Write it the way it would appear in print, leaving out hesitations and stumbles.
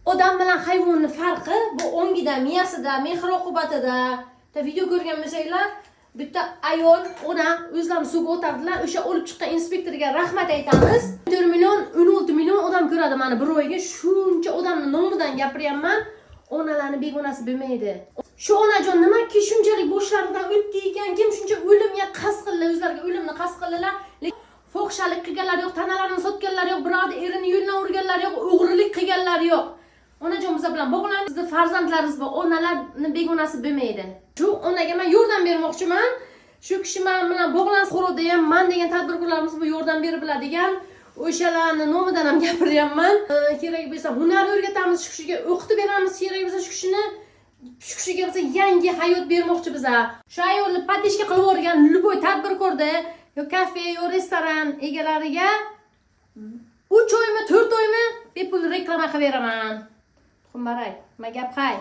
odam bilan hayvonning farqi bu ongida, miyasida, mehr-oqibatida. Video ko'rgan bo'lsanglar, bitta ayol, ona o'zlarini suvga o'tardilar. O'sha olib chiqqan inspektorga rahmat aytamiz. 4 million, 16 million odam ko'radi meni bir oyga. Shuncha odamning nomidan gapiryapman. Onalarning begonasi bo'lmaydi. Shu onajon nimaki shunchalik boshlaridan o'tdi ekan, kim shuncha o'limga qasd qildilar, o'zlariga o'limni qasd qildilar. Fohishalik qilganlar yo'q, tanalarini sotganlar yo'q, birovning erini yo'ldan urganlar yo'q, o'g'rilik qilganlar yo'q. Onajon biz bilan bog'lanib, bizning farzandlarimiz bor, onalarning begonasi bo'lmaydi. Shu onaga men yordam bermoqchiman. Shu kishi men bilan bog'lanib qo'rdi ham, men degan tadbirkorlarimiz bu yordam berib biladigan o'shalarning nomidan ham gapiryapman. Kerak bo'lsa hunar o'rgatamiz, shu kishiga o'qitib beramiz, kerak bo'lsa shu kishiga biz yangi hayot bermoqchi biz. Shu ayolni patishga qilib yuborgan любой tadbirkorda yo kafe, yo restoran egalariga 3 oymi, 4 oymi bepul reklama qilib beraman. Xumbaray, ma gap hay.